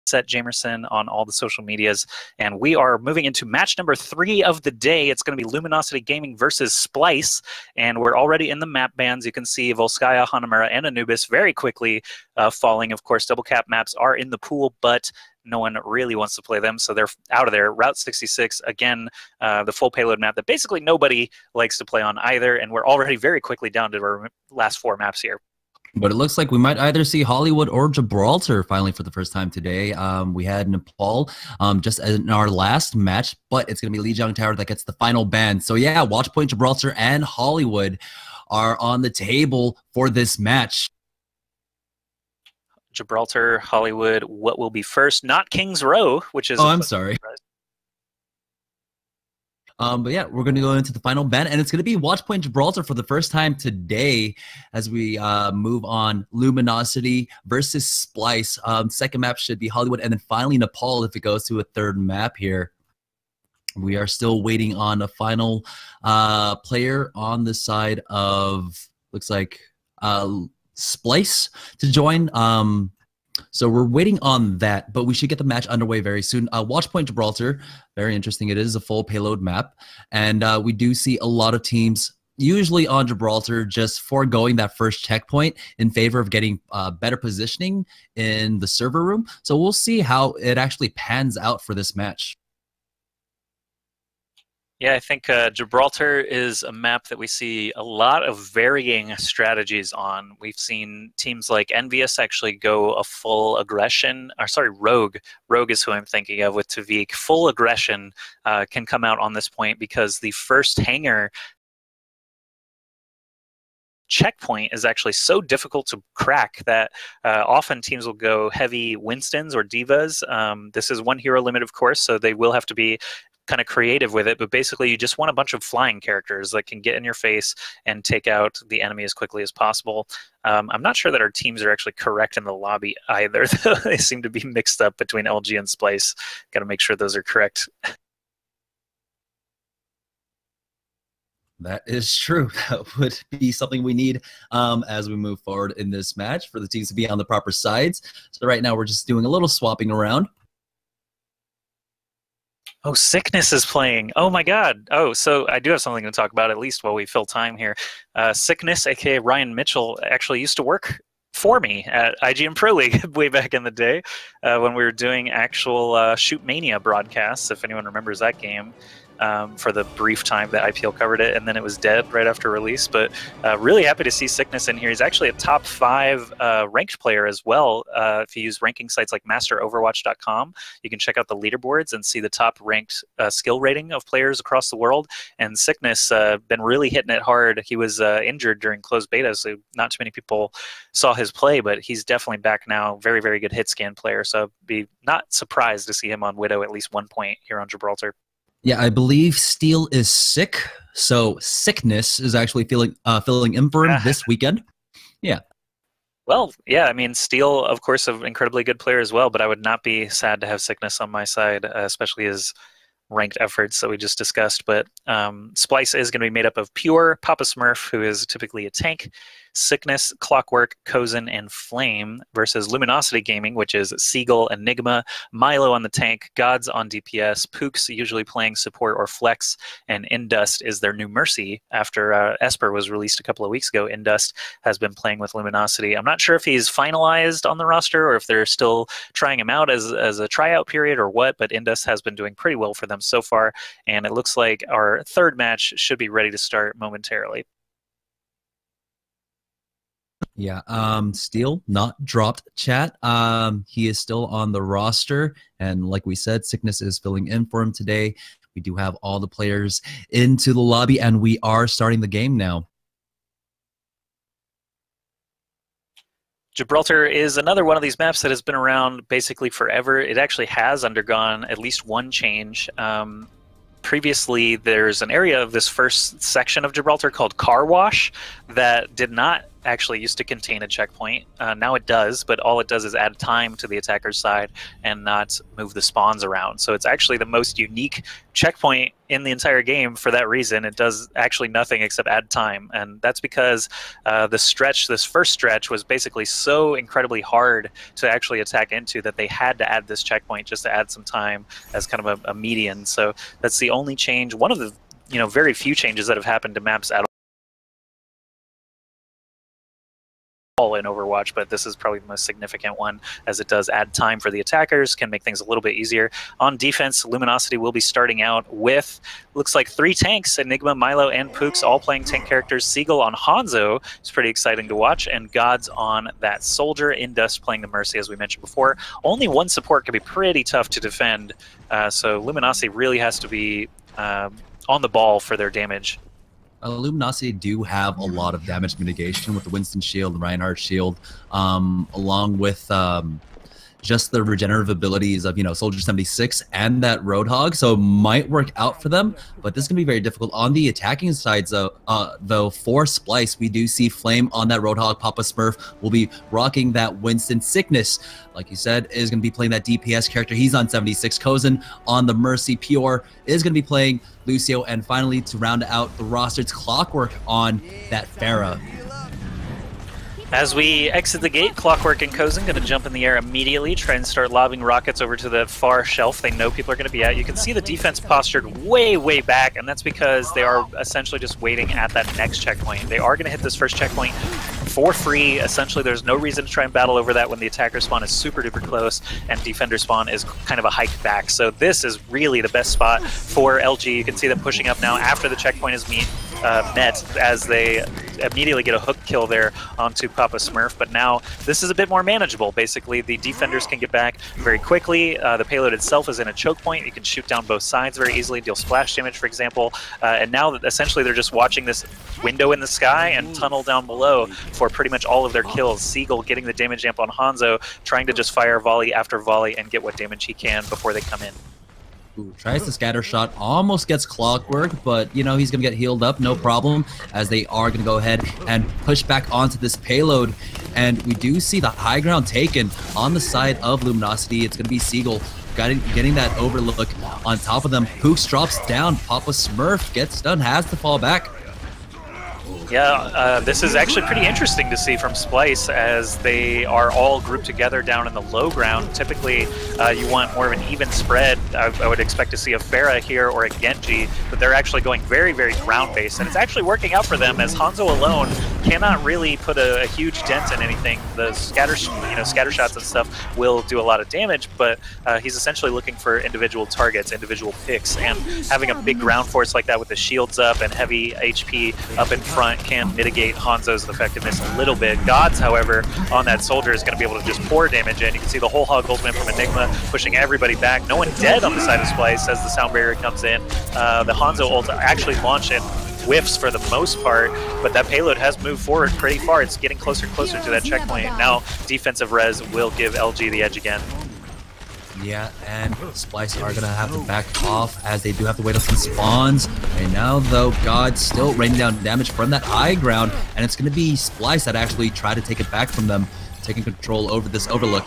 Jamerson on all the social medias, and we are moving into match number 3 of the day. It's going to be Luminosity Gaming versus Splyce, and we're already in the map bans. You can see Volskaya, Hanamura, and Anubis very quickly falling. Of course, double cap maps are in the pool, but no one really wants to play them, so they're out of there. Route 66, again, the full payload map that basically nobody likes to play on either, and we're already very quickly down to our last 4 maps here. But it looks like we might either see Hollywood or Gibraltar finally for the first time today. We had Nepal just in our last match, but it's going to be Lijiang Tower that gets the final ban. So yeah, Watchpoint Gibraltar and Hollywood are on the table for this match. Gibraltar, Hollywood, what will be first? Not Kings Row, which is... Oh, I'm sorry. Surprise. But yeah, we're going to go into the final ban, and it's going to be Watchpoint Gibraltar for the first time today as we move on. Luminosity versus Splyce. Second map should be Hollywood, and then finally Nepal if it goes to a third map here. We are still waiting on a final player on the side of, looks like, Splyce to join. So we're waiting on that, but we should get the match underway very soon. Watchpoint Gibraltar, very interesting. It is a full payload map, and we do see a lot of teams, usually on Gibraltar, just foregoing that first checkpoint in favor of getting better positioning in the server room. So we'll see how it actually pans out for this match. Yeah, I think Gibraltar is a map that we see a lot of varying strategies on. We've seen teams like Envious actually go a full aggression, or sorry, Rogue. Rogue is who I'm thinking of with Tavik. Full aggression can come out on this point because the first hangar checkpoint is actually so difficult to crack that often teams will go heavy Winstons or Divas. This is one hero limit, of course, so they will have to be kind of creative with it, but basically you just want a bunch of flying characters that can get in your face and take out the enemy as quickly as possible. I'm not sure that our teams are actually correct in the lobby either, though. They seem to be mixed up between LG and Splyce. Got to make sure those are correct. That is true. That would be something we need as we move forward in this match for the teams to be on the proper sides. So right now we're just doing a little swapping around. Oh, Sickness is playing. Oh my God. Oh, so I do have something to talk about at least while we fill time here. Sickness, aka Ryan Mitchell, actually used to work for me at IGN Pro League way back in the day when we were doing actual Shoot Mania broadcasts, if anyone remembers that game. For the brief time that IPL covered it, and then it was dead right after release. But really happy to see Sickness in here. He's actually a top 5 ranked player as well. If you use ranking sites like masteroverwatch.com, you can check out the leaderboards and see the top ranked skill rating of players across the world. And Sickness been really hitting it hard. He was injured during closed beta, so not too many people saw his play, but he's definitely back now. Very, very good hit scan player, so I'd be not surprised to see him on Widow at least 1 point here on Gibraltar. Yeah, I believe Steel is sick, so Sickness is actually filling in for him this weekend. Yeah. Well, yeah, I mean, Steel, of course, an incredibly good player as well, but I would not be sad to have Sickness on my side, especially his ranked efforts that we just discussed. But Splyce is going to be made up of Pure, Papa Smurf, who is typically a tank, Sickness, Clockwork, Cozen, and Flame versus Luminosity Gaming, which is Seagull, Enigma, Milo on the tank, Gods on DPS, Pooks usually playing support or flex, and Indust is their new Mercy. After Esper was released a couple of weeks ago, Indust has been playing with Luminosity. I'm not sure if he's finalized on the roster or if they're still trying him out as a tryout period or what, but Indust has been doing pretty well for them so far, and it looks like our third match should be ready to start momentarily. Yeah, Steel not dropped chat. He is still on the roster, and like we said, Sickness is filling in for him today. We do have all the players into the lobby, and we are starting the game now. Gibraltar is another one of these maps that has been around basically forever. It actually has undergone at least one change. Previously, there's an area of this first section of Gibraltar called Car Wash that did not actually used to contain a checkpoint. Now it does, but all it does is add time to the attacker's side and not move the spawns around. So it's actually the most unique checkpoint in the entire game for that reason. It does actually nothing except add time, and that's because this first stretch was basically so incredibly hard to actually attack into that they had to add this checkpoint just to add some time as kind of a median. So that's the only change, one of the very few changes that have happened to maps at all in Overwatch, but this is probably the most significant one, as it does add time for the attackers, can make things a little bit easier. On defense, Luminosity will be starting out with, looks like 3 tanks, Enigma, Milo, and Pooks, all playing tank characters. Seagull on Hanzo is pretty exciting to watch, and Gods on that Soldier. Indust playing the Mercy, as we mentioned before. Only one support can be pretty tough to defend, so Luminosity really has to be on the ball for their damage. Luminosity do have a lot of damage mitigation with the Winston shield, the Reinhardt shield, along with just the regenerative abilities of, Soldier 76 and that Roadhog, so it might work out for them, but this is going to be very difficult. On the attacking sides, though, for Splyce, we do see Flame on that Roadhog. Papa Smurf will be rocking that Winston. Sickness, like you said, is going to be playing that DPS character. He's on 76. Kozen on the Mercy. Pure is going to be playing Lucio, and finally, to round out the roster, it's Clockwork on that Pharah. As we exit the gate, Clockwork and Kozen going to jump in the air immediately, try and start lobbing rockets over to the far shelf they know people are going to be at. You can see the defense postured way, way back, and that's because they are essentially just waiting at that next checkpoint. They are going to hit this first checkpoint for free. Essentially, there's no reason to try and battle over that when the attacker spawn is super duper close and defender spawn is kind of a hike back. So this is really the best spot for LG. You can see them pushing up now after the checkpoint is met, as they immediately get a hook kill there onto Papa Smurf. But now this is a bit more manageable. Basically, the defenders can get back very quickly. The payload itself is in a choke point. You can shoot down both sides very easily, deal splash damage, for example. And now essentially they're just watching this window in the sky and tunnel down below for pretty much all of their kills. Seagull getting the damage amp on Hanzo, trying to just fire volley after volley and get what damage he can before they come in. Ooh, tries the scatter shot, almost gets Clockwork, but he's gonna get healed up, no problem, as they are gonna go ahead and push back onto this payload. And we do see the high ground taken on the side of Luminosity. It's gonna be Seagull getting that overlook on top of them. Pooks drops down, Papa Smurf gets done, has to fall back. Yeah, this is actually pretty interesting to see from Splyce, as they are all grouped together down in the low ground. Typically, you want more of an even spread. I would expect to see a Pharah here or a Genji, but they're actually going very, very ground-based, and it's actually working out for them, as Hanzo alone cannot really put a huge dent in anything. The scatter shots and stuff will do a lot of damage, but he's essentially looking for individual targets, individual picks, and having a big ground force like that with the shields up and heavy HP up in front can mitigate Hanzo's effectiveness a little bit. Gods, however, on that Soldier is going to be able to just pour damage in. You can see the whole hog ultimate from Enigma pushing everybody back. No one dead on the side of Splyce as the sound barrier comes in. The Hanzo ult actually launched in whiffs for the most part, but that payload has moved forward pretty far. It's getting closer and closer to that checkpoint. Now defensive res will give LG the edge again. Yeah, and Splyce are going to have to back off, as they do have to wait on some spawns. Right now, though, God still raining down damage from that high ground, and it's going to be Splyce that actually try to take it back from them, taking control over this overlook.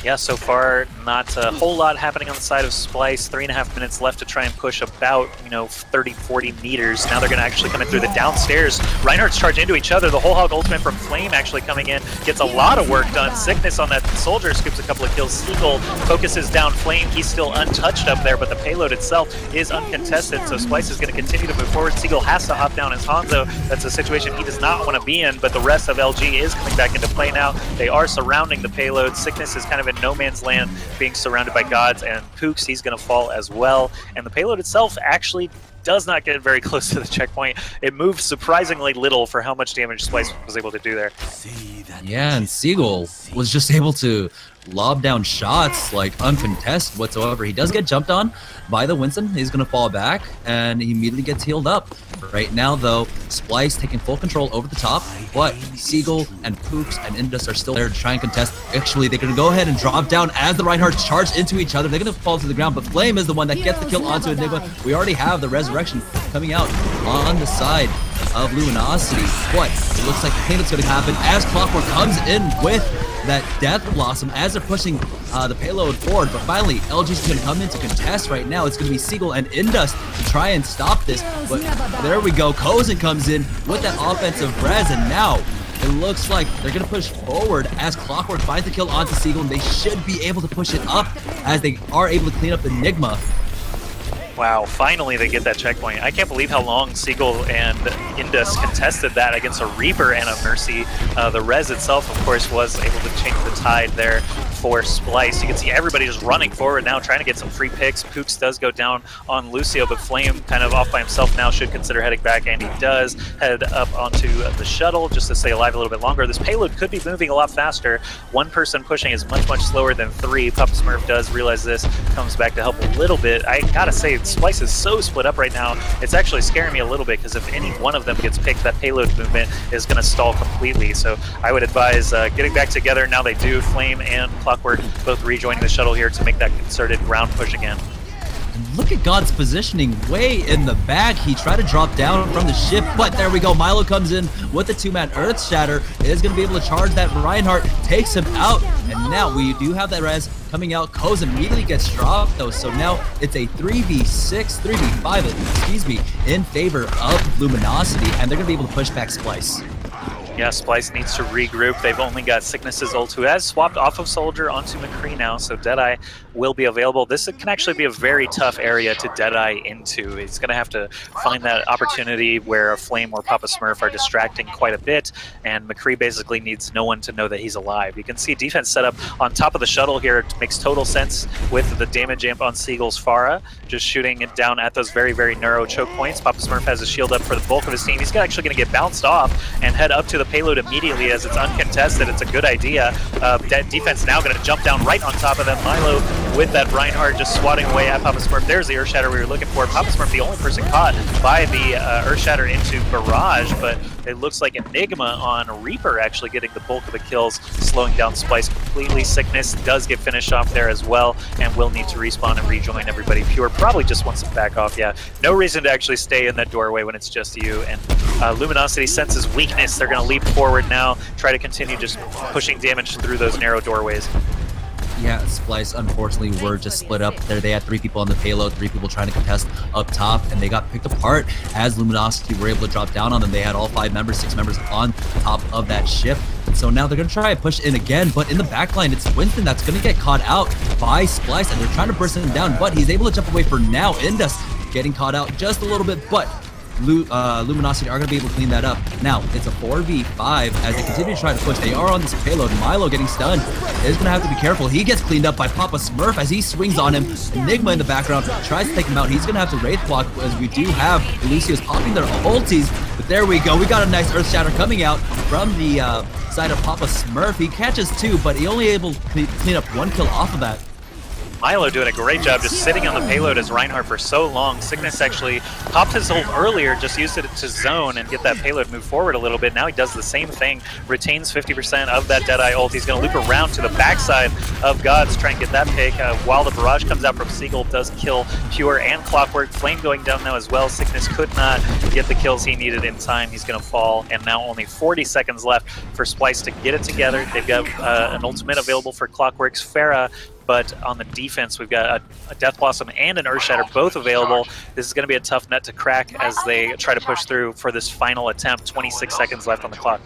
Yeah, so far not a whole lot happening on the side of Splyce. 3.5 minutes left to try and push about 30, 40 meters. Now they're going to actually come in through the downstairs. Reinhardt's charge into each other. The whole hog ultimate from Flame actually coming in gets a lot of work done. Sickness on that Soldier scoops a couple of kills. Seagull focuses down Flame. He's still untouched up there, but the payload itself is uncontested, so Splyce is going to continue to move forward. Seagull has to hop down as Hanzo. That's a situation he does not want to be in, but the rest of LG is coming back into play now. They are surrounding the payload. Sickness is kind of in no man's land, being surrounded by Gods, and Pooks, he's going to fall as well. And the payload itself actually does not get very close to the checkpoint. It moves surprisingly little for how much damage Splyce was able to do there. Yeah, and Seagull was just able to lob down shots like uncontested whatsoever. He does get jumped on by the Winston. He's going to fall back, and he immediately gets healed up. Right now, though, Splyce taking full control over the top, but Seagull and Pooks and Indus are still there to try and contest. Actually, they're going to go ahead and drop down as the Reinhardts charge into each other. They're going to fall to the ground, but Flame is the one that gets the kill onto Enigma. We already have the resurrection coming out on the side of Luminosity. But it looks like the cleanup's going to happen as Clockwork comes in with that Death Blossom as they're pushing the payload forward. But finally, LG's going to come in to contest right now. It's going to be Seagull and Indust to try and stop this. But there we go. Kozen comes in with that offensive res, and now it looks like they're going to push forward as Clockwork finds the kill onto Seagull, and they should be able to push it up as they are able to clean up Enigma. Wow, finally they get that checkpoint. I can't believe how long Seagull and Indus contested that against a Reaper and a Mercy. The res itself, of course, was able to change the tide there for Splyce. You can see everybody just running forward now, trying to get some free picks. Pooks does go down on Lucio, but Flame kind of off by himself now, should consider heading back, and he does head up onto the shuttle just to stay alive a little bit longer. This payload could be moving a lot faster. One person pushing is much, much slower than three. Papa Smurf does realize this, comes back to help a little bit. I gotta say, Splyce is so split up right now. It's actually scaring me a little bit, because if any one of them gets picked, that payload movement is going to stall completely. So I would advise getting back together. Now they do. Flame and Clockwork both rejoining the shuttle here to make that concerted ground push again. Look at God's positioning way in the back. He tried to drop down from the ship, but there we go. Milo comes in with the two-man Earth Shatter. Is going to be able to charge that. Reinhardt takes him out, and now we do have that res coming out. Koz immediately gets dropped, though, so now it's a 3v6, 3v5, excuse me, in favor of Luminosity, and they're going to be able to push back Splyce. Yeah, Splyce needs to regroup. They've only got Sickness's ult, who has swapped off of Soldier onto McCree now, so Deadeye will be available. This can actually be a very tough area to Deadeye into. He's going to have to find that opportunity where a Flame or Papa Smurf are distracting quite a bit, and McCree basically needs no one to know that he's alive. You can see defense set up on top of the shuttle here. It makes total sense with the damage amp on Seagull's Pharah, just shooting it down at those very, very narrow choke points. Papa Smurf has a shield up for the bulk of his team. He's actually going to get bounced off and head up to the payload immediately as it's uncontested. It's a good idea. That defense now going to jump down right on top of them. Milo with that Reinhardt just swatting away at Papa Smurf. There's the Earth Shatter we were looking for. Papa Smurf the only person caught by the Earth Shatter into Barrage, but it looks like Enigma on Reaper actually getting the bulk of the kills, slowing down Splyce completely. Sickness does get finished off there as well, and will need to respawn and rejoin everybody. Pure probably just wants to back off. Yeah, no reason to actually stay in that doorway when it's just you. And Luminosity senses weakness. They're going to leap forward now, try to continue just pushing damage through those narrow doorways. Yeah, Splyce, unfortunately, were just split up there. They had 3 people on the payload, 3 people trying to contest up top, and they got picked apart as Luminosity were able to drop down on them. They had all 5 members, 6 members on top of that ship. And so now they're going to try and push in again, but in the backline, it's Winston that's going to get caught out by Splyce, and they're trying to burst him down, but he's able to jump away for now. Indus getting caught out just a little bit, but Luminosity are going to be able to clean that up. Now, it's a 4v5 as they continue to try to push. They are on this payload. Milo getting stunned is going to have to be careful. He gets cleaned up by Papa Smurf as he swings on him. Enigma in the background tries to take him out. He's going to have to Wraith block as we do have Lucius popping their ultis. But there we go. We got a nice Earth Shatter coming out from the side of Papa Smurf. He catches 2, but he only able to clean up 1 kill off of that. Milo doing a great job just sitting on the payload as Reinhardt for so long. Sickness actually popped his ult earlier, just used it to zone and get that payload move forward a little bit. Now he does the same thing, retains 50% of that Deadeye ult. He's going to loop around to the backside of Gods, try and get that pick. While the barrage comes out from Seagull, does kill Pure and Clockwork. Flame going down now as well. Sickness could not get the kills he needed in time. He's going to fall, and now only 40 seconds left for Splyce to get it together. They've got an ultimate available for Clockwork's Pharah, but on the defense, we've got a Death Blossom and an Earth Shatter both available. This is going to be a tough nut to crack as they try to push through for this final attempt. 26 seconds left on the clock.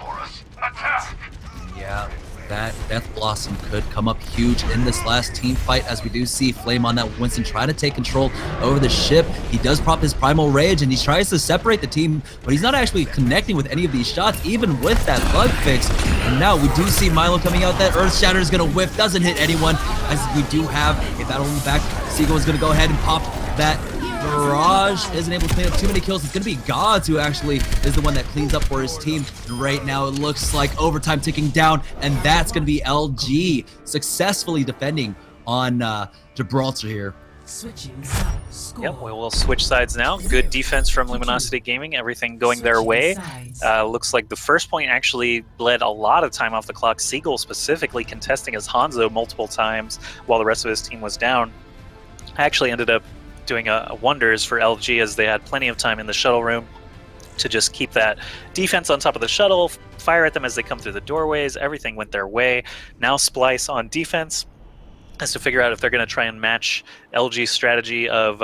Yeah, that Death Blossom could come up huge in this last team fight, as we do see Flame on that Winston trying to take control over the ship. He does prop his Primal Rage, and he tries to separate the team, but he's not actually connecting with any of these shots, even with that bug fix. And now we do see Milo coming out. That Earth Shatter is going to whiff, doesn't hit anyone, as we do have a battle in the back. Seagull is going to go ahead and pop that Barrage. Isn't able to clean up too many kills. It's going to be Gods who actually is the one that cleans up for his team. And right now it looks like overtime ticking down, and that's going to be LG successfully defending on Gibraltar here. Yep, we will switch sides now. Good defense from Luminosity Gaming, everything going their way. Looks like the first point actually bled a lot of time off the clock. Seagull specifically contesting as Hanzo multiple times while the rest of his team was down. Actually ended up doing wonders for LG as they had plenty of time in the shuttle room to just keep that defense on top of the shuttle, fire at them as they come through the doorways. Everything went their way. Now Splyce on defense has to figure out if they're going to try and match LG's strategy of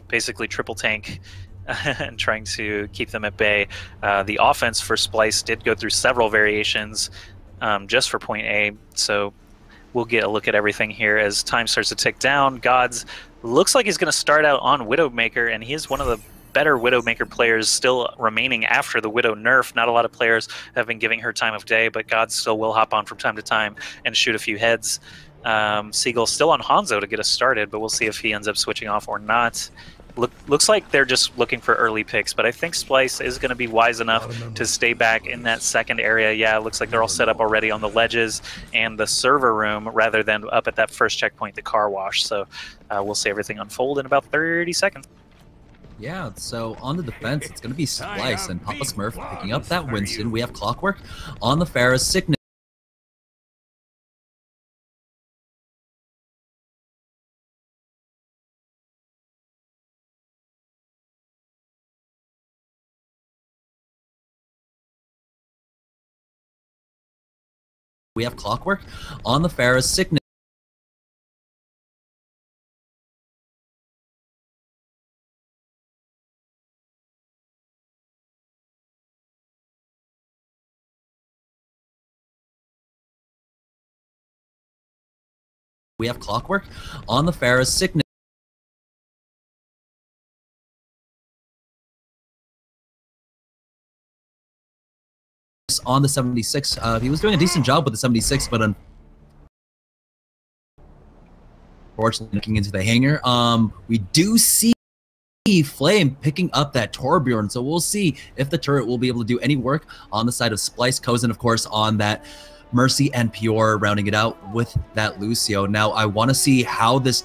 basically triple tank and trying to keep them at bay. The offense for Splyce did go through several variations just for point A, so we'll get a look at everything here as time starts to tick down. Gods looks like he's going to start out on Widowmaker, and he is one of the better Widowmaker players still remaining after the Widow nerf. Not a lot of players have been giving her time of day, but Gods still will hop on from time to time and shoot a few heads. Seagull still on Hanzo to get us started, but we'll see if he ends up switching off or not. Looks like they're just looking for early picks, but I think Splyce is going to be wise enough to stay back in that second area. Yeah, it looks like they're all set up already on the ledges and the server room rather than up at that first checkpoint, the car wash. So we'll see everything unfold in about 30 seconds. Yeah, so on the defense, it's going to be Splyce and Papa Smurf picking up that Winston. We have Clockwork on the Pharah, Sickness. We have Clockwork on the Pharah, Sickness. We have Clockwork on the Pharah, Sickness. On the 76. He was doing a decent job with the 76, but unfortunately looking into the hangar. We do see Flame picking up that Torbjorn, so we'll see if the turret will be able to do any work on the side of Splyce. Cozen, of course, on that Mercy, and Pure rounding it out with that Lucio. Now, I want to see how this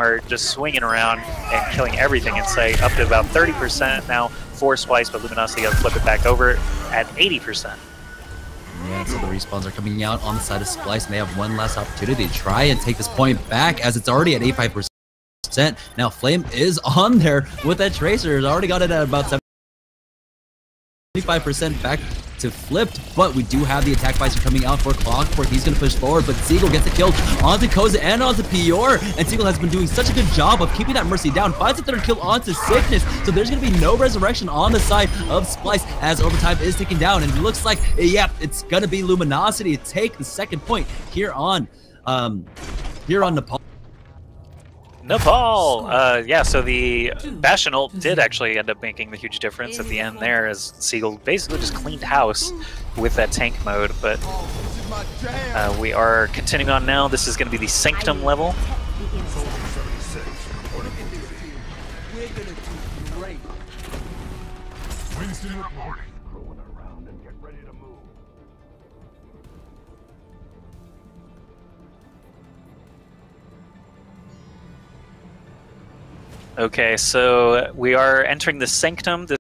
are just swinging around and killing everything in sight, up to about 30% now for Splyce, but Luminosity got to flip it back over at 80%. Yeah, so the respawns are coming out on the side of Splyce, and they have one last opportunity to try and take this point back, as it's already at 85%. Now Flame is on there with that Tracer. It's already got it at about 75% back to flipped, but we do have the attack visor coming out for Clockwork. He's going to push forward, but Seagull gets a kill onto Koza and onto Pior, and Seagull has been doing such a good job of keeping that Mercy down. Finds a third kill onto Sickness, so there's going to be no resurrection on the side of Splyce as overtime is ticking down, and it looks like, yep, it's going to be Luminosity to take the second point here on Nepal. Yeah, so the Bastion ult did actually end up making the huge difference at the end there, as Seagull basically just cleaned house with that tank mode, but we are continuing on now. This is going to be the Sanctum level. Okay, so we are entering the Sanctum. This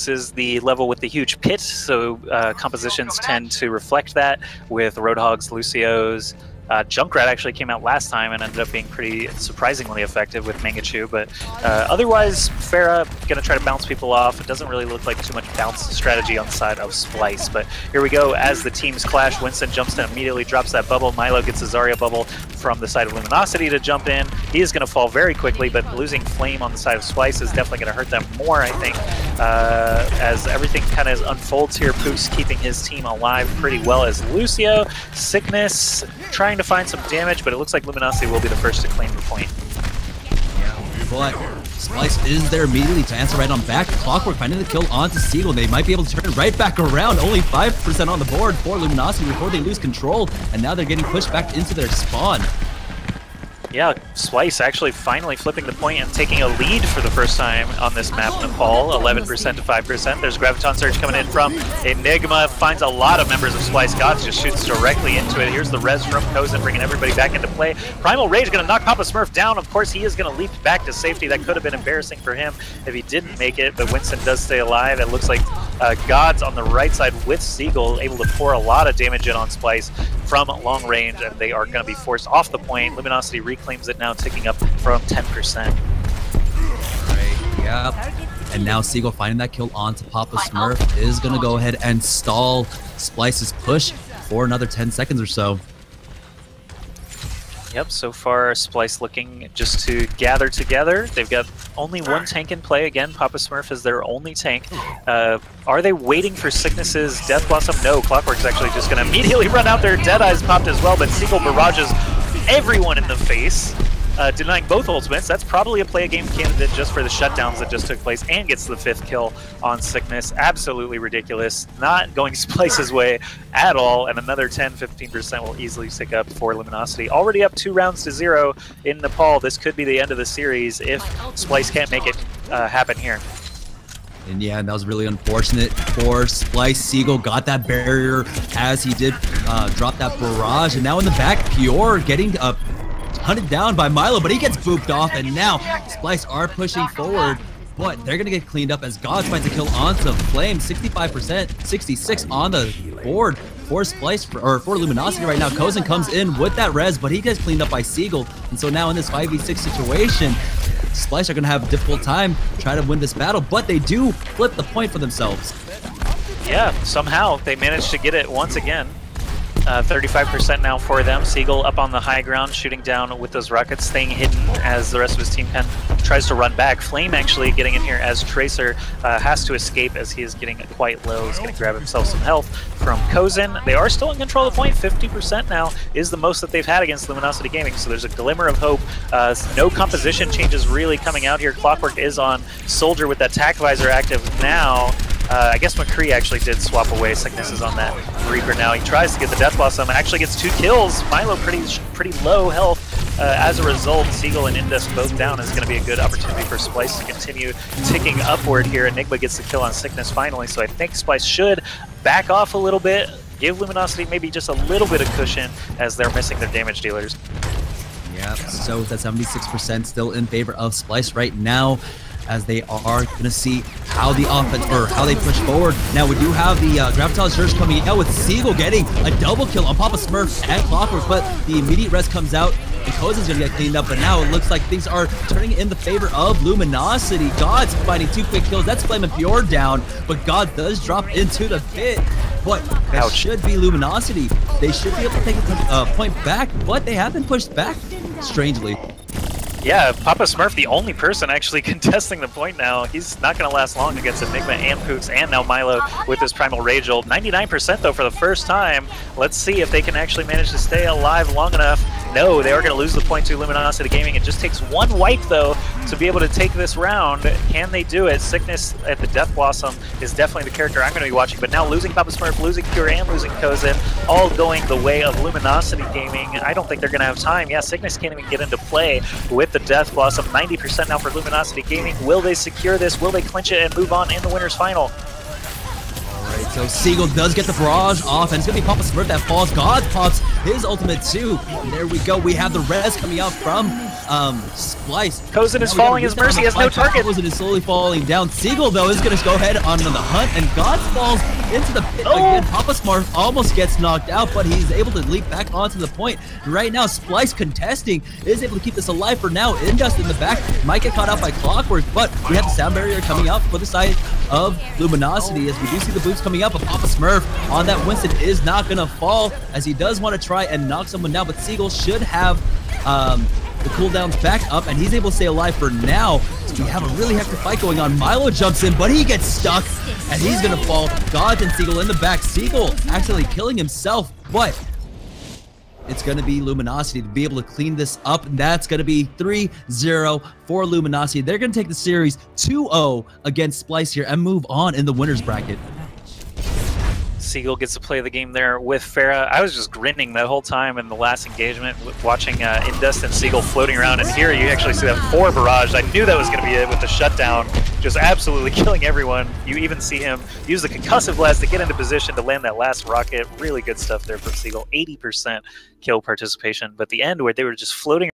is the level with the huge pit, so compositions tend to reflect that, with Roadhogs, Lucio's. Junkrat actually came out last time and ended up being pretty surprisingly effective with Mangachu, but otherwise Pharah gonna try to bounce people off. It doesn't really look like too much bounce strategy on the side of Splyce, but here we go as the teams clash. Winston jumps in, immediately drops that bubble. Milo gets a Zarya bubble from the side of Luminosity to jump in. He is gonna fall very quickly, but losing Flame on the side of Splyce is definitely gonna hurt them more, I think, as everything kind of unfolds here. Pook's keeping his team alive pretty well as Lucio. Sickness trying to find some damage, but it looks like Luminosity will be the first to claim the point. But Splyce is there immediately to answer right on back. Clockwork finding the kill onto Seagull. They might be able to turn right back around. Only 5% on the board for Luminosity before they lose control, and now they're getting pushed back into their spawn. Yeah, Splyce actually finally flipping the point and taking a lead for the first time on this map, Nepal, 11% to 5%. There's Graviton Surge coming in from Enigma, finds a lot of members of Splyce Gods, just shoots directly into it. Here's the res from Kozen, bringing everybody back into play. Primal Rage gonna knock Papa Smurf down. Of course, he is gonna leap back to safety. That could have been embarrassing for him if he didn't make it, but Winston does stay alive. It looks like Gods on the right side with Seagull, able to pour a lot of damage in on Splyce from long range, and they are gonna be forced off the point. Luminosity reclaims it now, ticking up from 10%. Right, yep. And now Seagull finding that kill onto Papa Smurf is going to go ahead and stall Splyce's push for another 10 seconds or so. Yep, so far Splyce looking just to gather together. They've got only one tank in play. Again, Papa Smurf is their only tank. Are they waiting for Sickness's Death Blossom? No, Clockwork's actually just going to immediately run out there. Deadeye's popped as well, but Seagull barrages everyone in the face, denying both ultimates. That's probably a play a game candidate just for the shutdowns that just took place, and gets the 5th kill on Sickness. Absolutely ridiculous. Not going Splyce's way at all, and another 10-15% will easily stick up for Luminosity. Already up 2 rounds to 0 in Nepal. This could be the end of the series if Splyce can't make it happen here. And yeah, and that was really unfortunate for Splyce. Seagull got that barrier as he did drop that barrage, and now in the back, Pior getting hunted down by Milo, but he gets booped off, and now Splyce are pushing forward, but they're gonna get cleaned up as Gods finds a kill onto Flame. 65%, 66 on the board for Splyce, for Luminosity right now. Kozen comes in with that res, but he gets cleaned up by Seagull, and so now in this 5v6 situation, Splyce are going to have a difficult time trying to win this battle, but they do flip the point for themselves. Yeah, somehow they managed to get it once again. 35% now for them. Seagull up on the high ground, shooting down with those rockets, staying hidden as the rest of his team tries to run back. Flame actually getting in here as Tracer has to escape as he is getting quite low. He's going to grab himself some health from Kozen. They are still in control of the point. 50% now is the most that they've had against Luminosity Gaming, so there's a glimmer of hope. No composition changes really coming out here. Clockwork is on Soldier with that Tac Visor active now. I guess McCree actually did swap away. Sickness is on that Reaper now. He tries to get the Death Blossom and actually gets 2 kills. Milo pretty low health As a result, Seagull and Indus both down is going to be a good opportunity for Splyce to continue ticking upward here. Enigma gets the kill on Sickness finally, so I think Splyce should back off a little bit, give Luminosity maybe just a little bit of cushion as they're missing their damage dealers. Yeah, so that 76% still in favor of Splyce right now, as they are going to see how the offense, or how they push forward. Now, we do have the Gravitas Surge coming out with Seagull getting a double kill on Papa Smurf and Clockwork, but the immediate res comes out, and Kozen's going to get cleaned up, but now it looks like things are turning in the favor of Luminosity. God's finding 2 quick kills. That's Flame and Pure down, but God does drop into the pit. But that should be Luminosity. They should be able to take a point back, but they have been pushed back, strangely. Yeah, Papa Smurf, the only person actually contesting the point now. He's not going to last long against Enigma and Pooks, and now Milo with his Primal Rage ult. 99% though for the first time. Let's see if they can actually manage to stay alive long enough. No, they are going to lose the point to Luminosity Gaming. It just takes 1 wipe though to be able to take this round. Can they do it? Sickness at the Death Blossom is definitely the character I'm going to be watching, but now losing Papa Smurf, losing Pure, and losing Kozen, all going the way of Luminosity Gaming. I don't think they're going to have time. Yeah, Sickness can't even get into play with the Death Blossom. 90% now for Luminosity Gaming. Will they secure this? Will they clinch it and move on in the winner's final? Alright, so Seagull does get the barrage off, and it's going to be Papa Smurf that falls. God pops his ultimate too. And there we go. We have the res coming out from Splyce. Kozen is falling. His Mercy has no target. Kozen is slowly falling down. Seagull, though, is going to go ahead on the hunt, and God falls into the pit again. Papa Smurf almost gets knocked out, but he's able to leap back onto the point. Right now, Splyce contesting is able to keep this alive for now. Indust in the back might get caught out by Clockwork, but we have the sound barrier coming out for the side of Luminosity, as we do see the boots coming up, but Papa Smurf on that Winston is not going to fall, as he does want to try and knock someone down, but Seagull should have the cooldowns back up, and he's able to stay alive for now. So we have a really hectic fight going on. Milo jumps in, but he gets stuck, and he's going to fall. Gods and Seagull in the back. Seagull actually killing himself, but it's going to be Luminosity to be able to clean this up, and that's going to be 3-0 for Luminosity. They're going to take the series 2-0 against Splyce here and move on in the winner's bracket. Seagull gets to play the game there with Farah. I was just grinning the whole time in the last engagement, watching Indust and Seagull floating around, and here you actually see that 4 barrage. I knew that was going to be it with the shutdown, just absolutely killing everyone. You even see him use the concussive blast to get into position to land that last rocket. Really good stuff there from Seagull. 80% kill participation, but the end where they were just floating